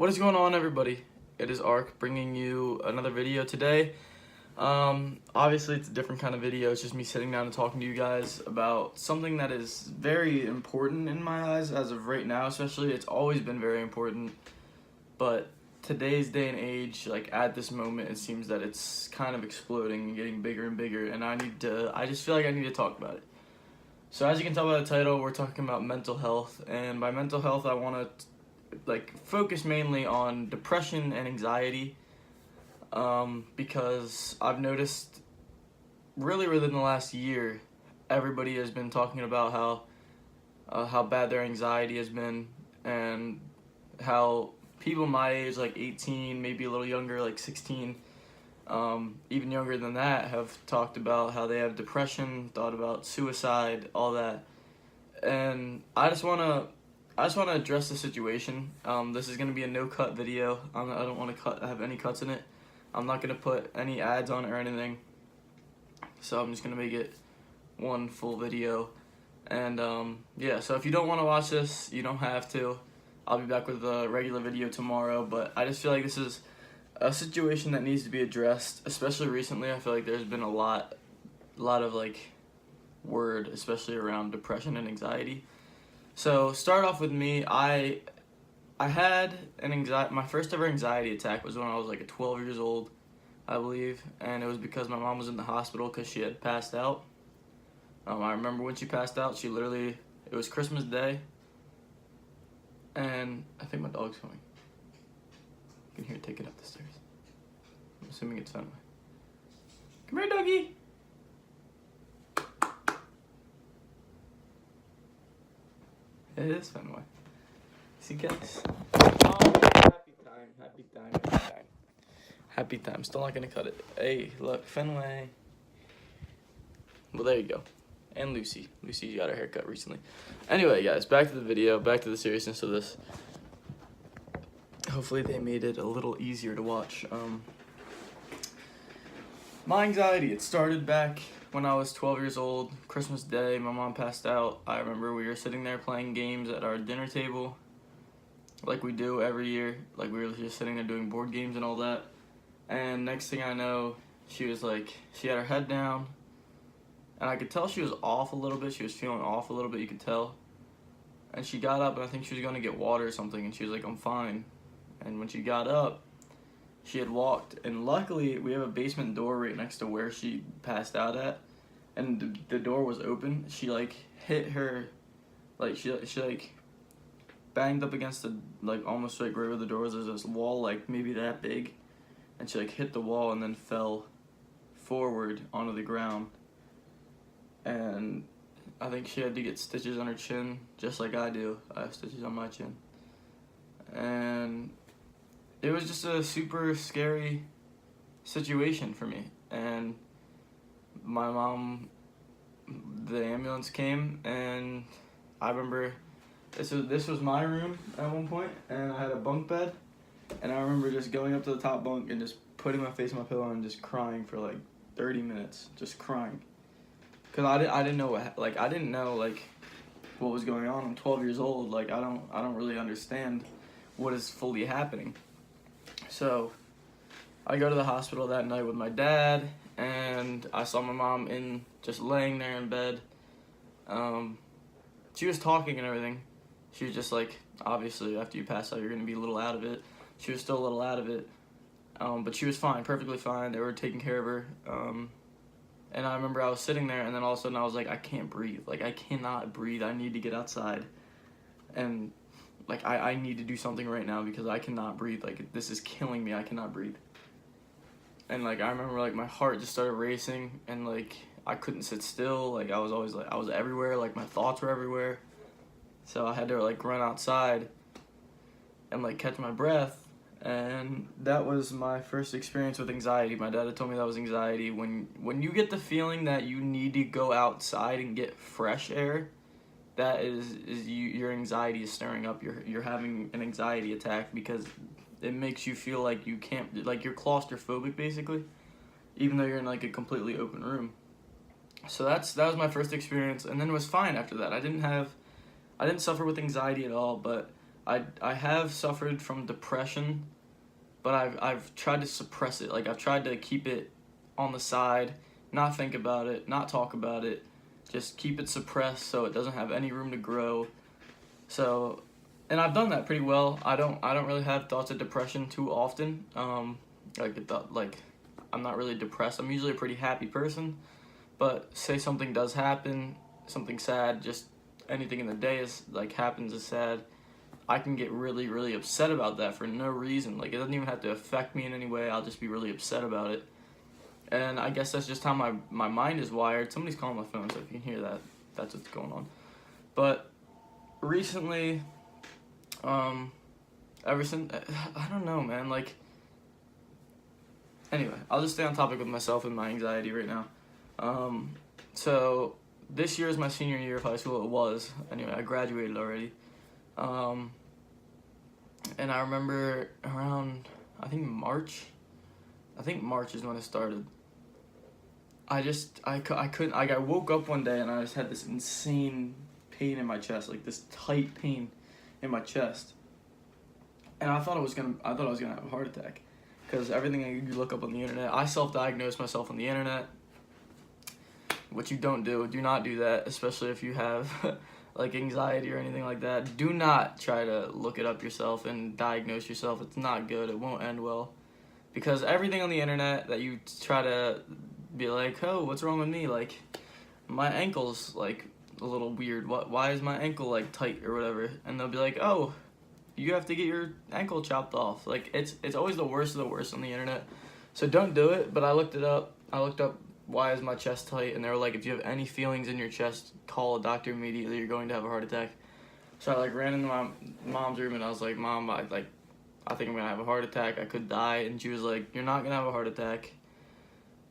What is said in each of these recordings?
What is going on, everybody? It is Ark bringing you another video today. Obviously it's a different kind of video. It's just me sitting down and talking to you guys about something that is very important in my eyes as of right now. Especially, it's always been very important, but today's day and age, like at this moment, it seems that it's kind of exploding and getting bigger and bigger, and I just feel like I need to talk about it. So as you can tell by the title, we're talking about mental health, and by mental health I want to focus mainly on depression and anxiety, because I've noticed really within the last year, everybody has been talking about how bad their anxiety has been, and how people my age, like 18, maybe a little younger, like 16, even younger than that, have talked about how they have depression, thought about suicide, all that. And I just want to address the situation. This is going to be a no-cut video. I don't want to have any cuts in it. I'm not going to put any ads on it or anything. So I'm just going to make it one full video. And yeah, so if you don't want to watch this, you don't have to. I'll be back with a regular video tomorrow. But I just feel like this is a situation that needs to be addressed, especially recently. I feel like there's been a lot of word, especially around depression and anxiety. So start off with me. I had my first ever anxiety attack was when I was like 12 years old, I believe, and it was because my mom was in the hospital because she had passed out. I remember when she passed out, it was Christmas Day, and I think my dog's coming. You can hear it taking up the stairs. I'm assuming it's Fenway. Come here, doggy. It is Fenway. See, guys? Oh, happy time. Still not gonna cut it. Hey, look, Fenway. Well, there you go. And Lucy. Lucy got her haircut recently. Anyway, guys, back to the video. Back to the seriousness of this. Hopefully they made it a little easier to watch. My anxiety, it started back when I was 12 years old, Christmas Day. My mom passed out. I remember we were sitting there playing games at our dinner table, like we do every year. Like, we were just sitting there doing board games and all that. And next thing I know, she had her head down, and I could tell she was off a little bit. She was feeling off a little bit, you could tell. And she got up, and I think she was going to get water or something, and she was like, "I'm fine." And when she got up, she had walked, and luckily we have a basement door right next to where she passed out at, and the door was open. She hit her, she banged up against the, almost right where the door was. There's this wall maybe that big, and she hit the wall and then fell forward onto the ground. And I think she had to get stitches on her chin, just like I do. I have stitches on my chin. And it was just a super scary situation for me. And my mom, the ambulance came, and I remember this was my room at one point, and I had a bunk bed, and I remember just going up to the top bunk and just putting my face on my pillow and just crying for 30 minutes, just crying. Cause I didn't know what was going on. I'm 12 years old. I don't really understand what is fully happening. So I go to the hospital that night with my dad, and I saw my mom just laying there in bed. She was talking and everything. She was just obviously after you pass out, you're gonna be a little out of it. She was still a little out of it, but she was fine, perfectly fine. They were taking care of her. And I remember I was sitting there, and then all of a sudden I was like, I can't breathe. I cannot breathe. I need to get outside. And I need to do something right now because I cannot breathe. This is killing me. I cannot breathe. And I remember my heart just started racing, and I couldn't sit still. I was always I was everywhere. My thoughts were everywhere. So I had to run outside and catch my breath. And that was my first experience with anxiety. My dad had told me that was anxiety. When you get the feeling that you need to go outside and get fresh air, that is your anxiety is stirring up. You're having an anxiety attack because it makes you feel like you can't, you're claustrophobic basically, even though you're in a completely open room. So that was my first experience, and then it was fine after that. I didn't suffer with anxiety at all, but I have suffered from depression, but I've tried to suppress it. Like I've tried to keep it on the side, not think about it, not talk about it, just keep it suppressed so it doesn't have any room to grow. So, and I've done that pretty well. I don't really have thoughts of depression too often. Like I'm not really depressed. I'm usually a pretty happy person, but say something does happen, something sad, just anything in the day is like happens is sad. I can get really, really upset about that for no reason. Like, it doesn't even have to affect me in any way. I'll just be really upset about it. And I guess that's just how my mind is wired. Somebody's calling my phone, so if you can hear that, that's what's going on. But recently, ever since, I don't know, man. Like, anyway, I'll just stay on topic with myself and my anxiety right now. So, this year is my senior year of high school. It was. Anyway, I graduated already. And I remember around, I think March is when it started. I couldn't, like, I woke up one day and I just had this insane pain in my chest, like this tight pain in my chest. And I thought I was gonna have a heart attack. Because everything you look up on the internet, I self-diagnosed myself on the internet, which you don't do. Do not do that, especially if you have like anxiety or anything like that. Do not try to look it up yourself and diagnose yourself. It's not good. It won't end well. Because everything on the internet that you try to be like, oh, what's wrong with me? Like, my ankle's like a little weird. Why is my ankle like tight or whatever? And they'll be like, oh, you have to get your ankle chopped off. Like, it's always the worst of the worst on the internet. So don't do it. But I looked it up. I looked up why is my chest tight, and they were like, if you have any feelings in your chest, call a doctor immediately. You're going to have a heart attack. So I like ran into my mom's room and I was like, Mom, I think I'm gonna have a heart attack. I could die. And she was like, you're not gonna have a heart attack.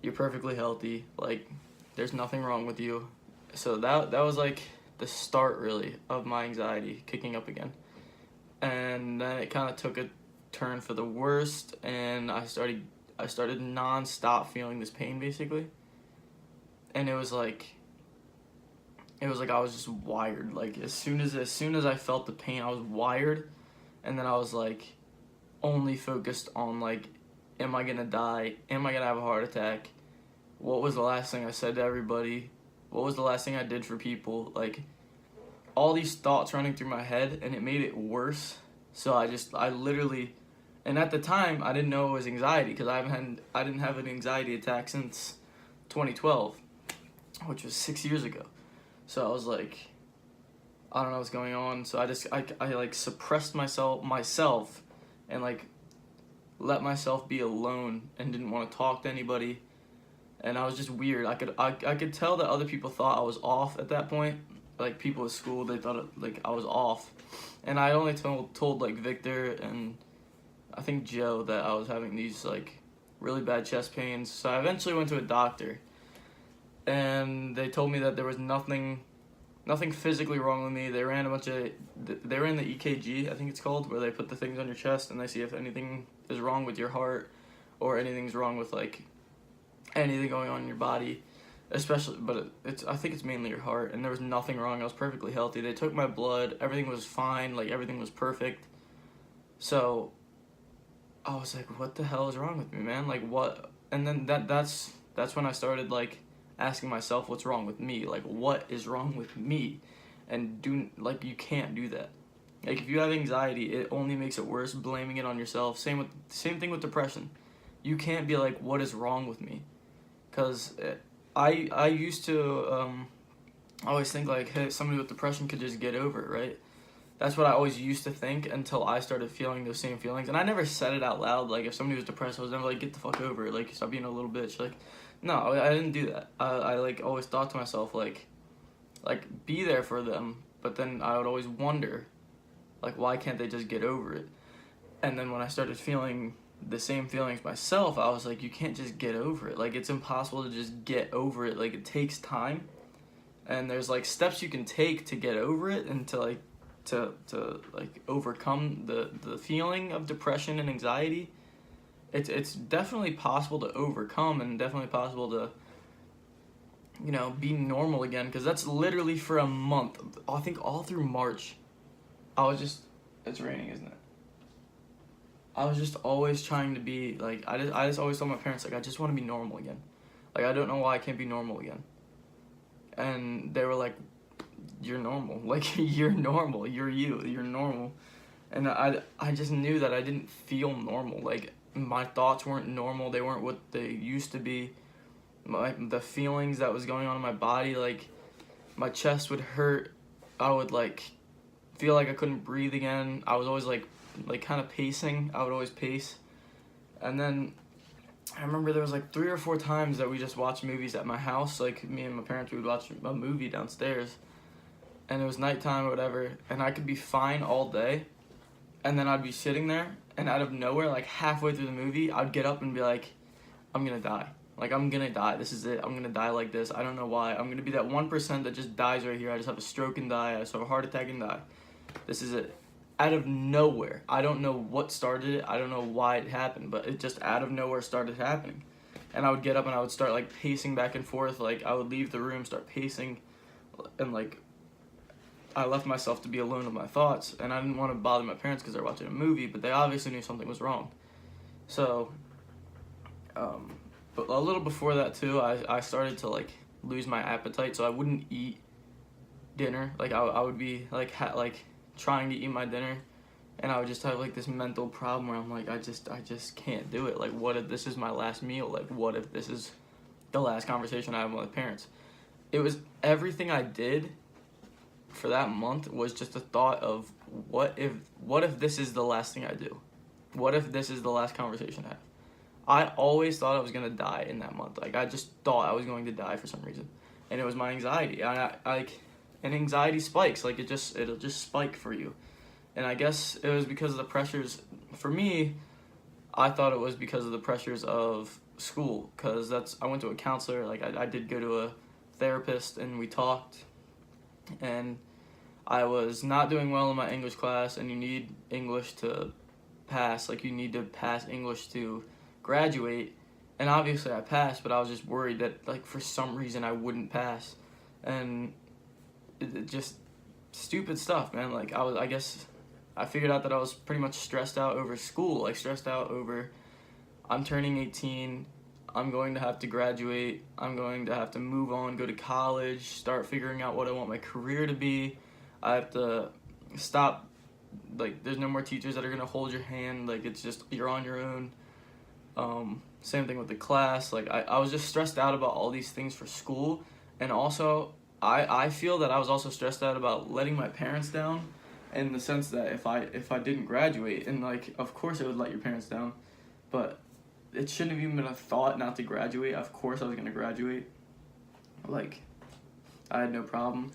You're perfectly healthy. Like, there's nothing wrong with you. So that was like the start really of my anxiety kicking up again. And then it kind of took a turn for the worst, and I started non-stop feeling this pain basically. And it was like I was just wired. Like, as soon as I felt the pain, I was wired. And then I was like only focused on like, am I gonna die? Am I gonna have a heart attack? What was the last thing I said to everybody? What was the last thing I did for people? Like, all these thoughts running through my head, and it made it worse. So I literally, and at the time I didn't know it was anxiety because I didn't have an anxiety attack since 2012, which was 6 years ago. So I was like, I don't know what's going on. So I like suppressed myself and like let myself be alone and didn't want to talk to anybody. And I was just weird. I could tell that other people thought I was off at that point. Like, people at school, they thought like I was off. And I only told like Victor and I think Joe that I was having these like really bad chest pains. So I eventually went to a doctor, and they told me that there was nothing physically wrong with me. They ran the EKG, I think it's called, where they put the things on your chest and they see if anything is wrong with your heart or anything's wrong with like anything going on in your body, especially, but I think it's mainly your heart. And there was nothing wrong. I was perfectly healthy. They took my blood, everything was fine, like everything was perfect. So I was like, what the hell is wrong with me, man? Like, what? And then that's when I started like asking myself, what's wrong with me? Like, what is wrong with me? And you can't do that. Like, if you have anxiety, it only makes it worse, blaming it on yourself. Same thing with depression. You can't be like, what is wrong with me? Because I used to always think like, hey, somebody with depression could just get over it, right? That's what I always used to think until I started feeling those same feelings. And I never said it out loud. Like, if somebody was depressed, I was never like, get the fuck over it. Like, stop being a little bitch. Like, no, I didn't do that. I like always thought to myself, like be there for them. But then I would always wonder, like, why can't they just get over it? And then when I started feeling the same feelings myself, I was like, you can't just get over it. Like, it's impossible to just get over it. Like, it takes time. And there's like steps you can take to get over it and to overcome the feeling of depression and anxiety. It's definitely possible to overcome, and definitely possible to, be normal again. Because that's literally for a month. I think all through March, I was just It's raining, isn't it? I was just always trying to be like I just always told my parents like I just want to be normal again. Like I don't know why I can't be normal again. And they were like, "You're normal. Like you're normal. You're you. You're normal." And I just knew that I didn't feel normal. Like my thoughts weren't normal. They weren't what they used to be. The feelings that was going on in my body, like my chest would hurt. I would like feel like I couldn't breathe again. I was always like kind of pacing. I would always pace. And then I remember there was like 3 or 4 times that we just watched movies at my house. Like me and my parents, we would watch a movie downstairs, and it was nighttime or whatever, and I could be fine all day, and then I'd be sitting there, and out of nowhere, like halfway through the movie, I'd get up and be like, I'm gonna die. Like I'm gonna die. This is it. I'm gonna die like this. I don't know why. I'm gonna be that 1% that just dies right here. I just have a stroke and die. I just have a heart attack and die. This is it. Out of nowhere. I don't know what started it. I don't know why it happened, but it just out of nowhere started happening. And I would get up and I would start like pacing back and forth. Like I would leave the room, start pacing, and like I left myself to be alone with my thoughts. And I didn't want to bother my parents because they're watching a movie, but they obviously knew something was wrong. So, but a little before that too, I started to like lose my appetite, so I wouldn't eat dinner. Like I would be like trying to eat my dinner, and I would just have like this mental problem where I'm like I just can't do it. Like what if this is my last meal? Like what if this is the last conversation I have with my parents? It was everything I did for that month was just a thought of what if this is the last thing I do? What if this is the last conversation I have? I always thought I was gonna die in that month. Like I just thought I was going to die for some reason, and it was my anxiety. And anxiety spikes. Like it'll just spike for you, and I guess it was because of the pressures. For me, I thought it was because of the pressures of school, because I went to a counselor. Like I did go to a therapist, and we talked, and I was not doing well in my English class, and you need English to pass. Like you need to pass English to graduate, and obviously I passed, but I was just worried that like for some reason I wouldn't pass, and it just stupid stuff, man. Like I guess I figured out that I was pretty much stressed out over school, like stressed out over I'm turning 18, I'm going to have to graduate, I'm going to have to move on, go to college, start figuring out what I want my career to be. I have to stop, like there's no more teachers that are going to hold your hand, like it's just you're on your own. Same thing with the class. Like I was just stressed out about all these things for school, and also I feel that I was also stressed out about letting my parents down, in the sense that if I didn't graduate, and like of course it would let your parents down, but it shouldn't have even been a thought not to graduate. Of course I was gonna graduate. Like I had no problem,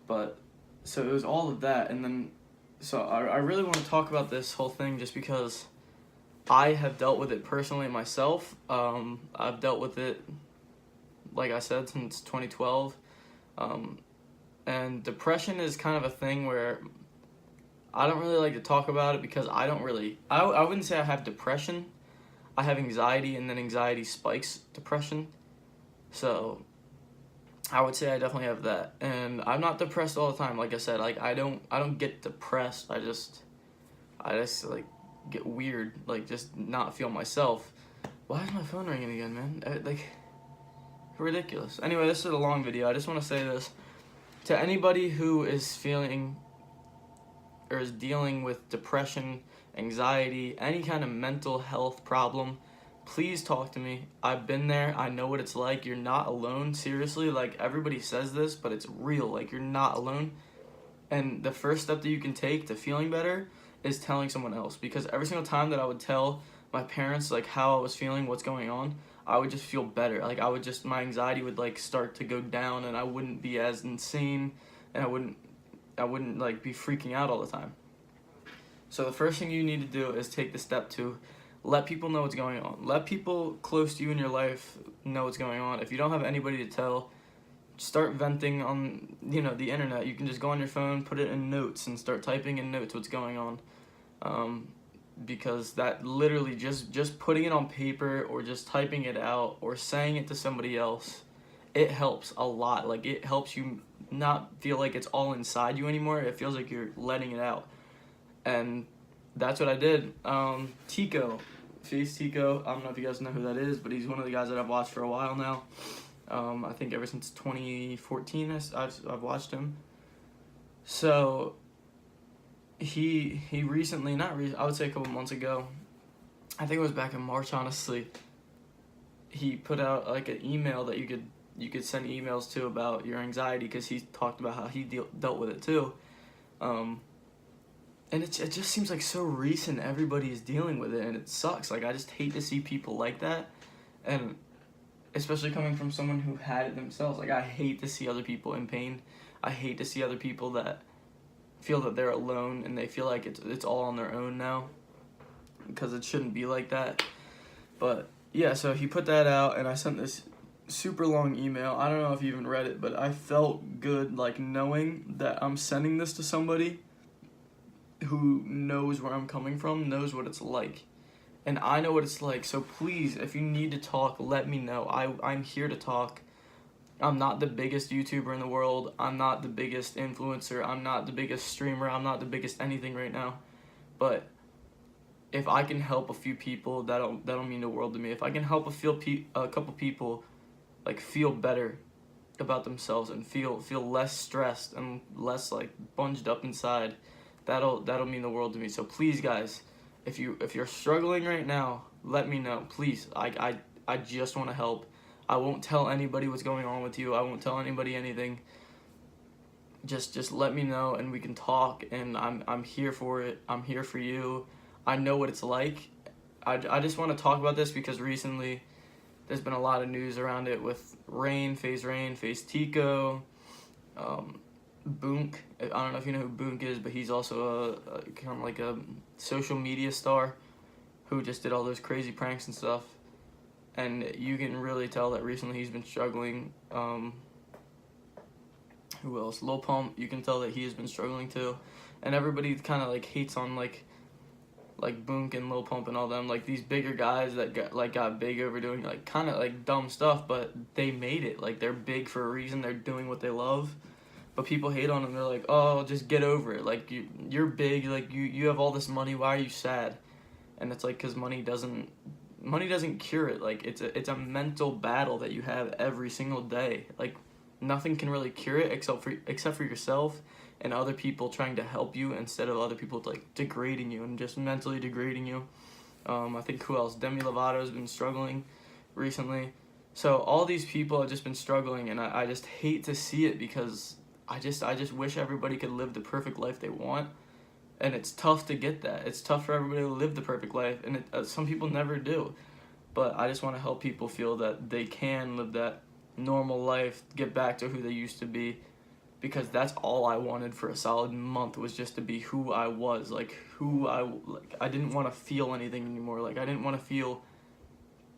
but so it was all of that, and then so I really want to talk about this whole thing just because I have dealt with it personally myself. I've dealt with it, like I said, since 2012. And depression is kind of a thing where I don't really like to talk about it because I wouldn't say I have depression. I have anxiety, and then anxiety spikes depression. So I would say I definitely have that. And I'm not depressed all the time. Like I said, like I don't get depressed. I just like get weird, like just not feel myself. Why is my phone ringing again, man? Like ridiculous. Anyway, this is a long video. I just want to say this to anybody who is feeling or is dealing with depression, anxiety, any kind of mental health problem. Please talk to me. I've been there. I know what it's like. You're not alone. Seriously, like everybody says this, but it's real. Like you're not alone. And the first step that you can take to feeling better is telling someone else, because every single time that I would tell my parents like how I was feeling, what's going on, I would just feel better. Like my anxiety would like start to go down, and I wouldn't be as insane, and I wouldn't like be freaking out all the time. So the first thing you need to do is take the step to let people know what's going on. Let people close to you in your life know what's going on. If you don't have anybody to tell, start venting on the internet. You can just go on your phone, put it in notes, and start typing in notes what's going on. Because that literally just putting it on paper or just typing it out or saying it to somebody else, it helps a lot. Like it helps you not feel like it's all inside you anymore. It feels like you're letting it out. and that's what I did. Tico, Face Tico, I don't know if you guys know who that is, but he's one of the guys that I've watched for a while now. I think ever since 2014 I've watched him. So he recently, I would say a couple months ago, I think it was back in March, honestly, he put out like an email that you could send emails to about your anxiety, because he talked about how he dealt with it too. And it just seems like so recent everybody is dealing with it, and it sucks. Like, I just hate to see people like that, and especially coming from someone who had it themselves. Like, I hate to see other people in pain. I hate to see other people that feel that they're alone and they feel like it's all on their own now, because it shouldn't be like that. But yeah, so he put that out, and I sent this super long email. I don't know if you even read it, but I felt good, like, knowing that I'm sending this to somebody who knows where I'm coming from, knows what it's like. And I know what it's like, so please, if you need to talk, let me know. I'm here to talk. I'm not the biggest YouTuber in the world. I'm not the biggest influencer. I'm not the biggest streamer. I'm not the biggest anything right now. But if I can help a few people, that'll mean the world to me. If I can help a couple people, like, feel better about themselves and feel less stressed and less, like, bunged up inside, that'll mean the world to me. So please, guys, if you're struggling right now, let me know. Please, I just want to help. I won't tell anybody what's going on with you. I won't tell anybody anything. Just let me know, and we can talk, and I'm here for it. I'm here for you. I know what it's like. I just want to talk about this because recently there's been a lot of news around it with FaZe Tico, Boonk. I don't know if you know who Boonk is, but he's also a kind of like a social media star who just did all those crazy pranks and stuff. And you can really tell that recently he's been struggling. Who else? Lil Pump, you can tell that he has been struggling too. And everybody kind of like hates on like Boonk and Lil Pump and all them, like these bigger guys that got big over doing like kind of like dumb stuff, but they made it. Like, they're big for a reason. They're doing what they love. But people hate on them. They're like, oh, just get over it. Like, you're big. Like, you have all this money. Why are you sad? And it's like, because money doesn't cure it. Like, it's a mental battle that you have every single day. Like, nothing can really cure it except for yourself and other people trying to help you, instead of other people like degrading you and just mentally degrading you. I think who else? Demi Lovato has been struggling recently. So all these people have just been struggling, and I just hate to see it, because I just wish everybody could live the perfect life they want. And it's tough to get that. It's tough for everybody to live the perfect life, and some people never do. But I just want to help people feel that they can live that normal life, get back to who they used to be, because that's all I wanted for a solid month, was just to be who I was. Like, I didn't want to feel anything anymore. Like, I didn't want to feel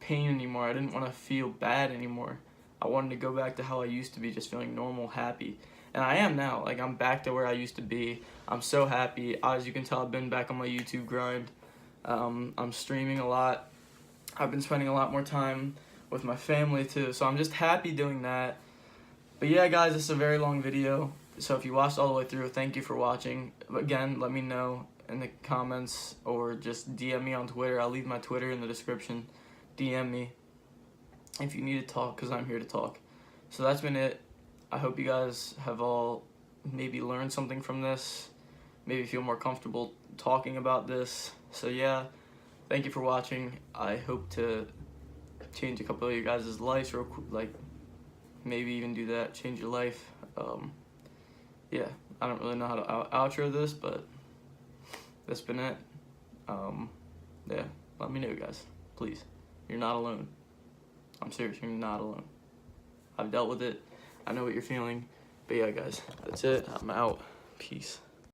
pain anymore. I didn't want to feel bad anymore. I wanted to go back to how I used to be, just feeling normal, happy. And I am now. Like, I'm back to where I used to be. I'm so happy. As you can tell, I've been back on my YouTube grind. I'm streaming a lot. I've been spending a lot more time with my family too. So I'm just happy doing that. But yeah, guys, this is a very long video. So if you watched all the way through, thank you for watching. Again, let me know in the comments, or just DM me on Twitter. I'll leave my Twitter in the description. DM me if you need to talk, because I'm here to talk. So that's been it. I hope you guys have all maybe learned something from this, maybe feel more comfortable talking about this. So yeah, thank you for watching. I hope to change a couple of you guys' lives, or like maybe even do that, change your life. Yeah, I don't really know how to outro this, but that's been it. Yeah, let me know, guys, please. You're not alone. I'm serious, you're not alone. I've dealt with it. I know what you're feeling. But yeah, guys, that's it. I'm out. Peace.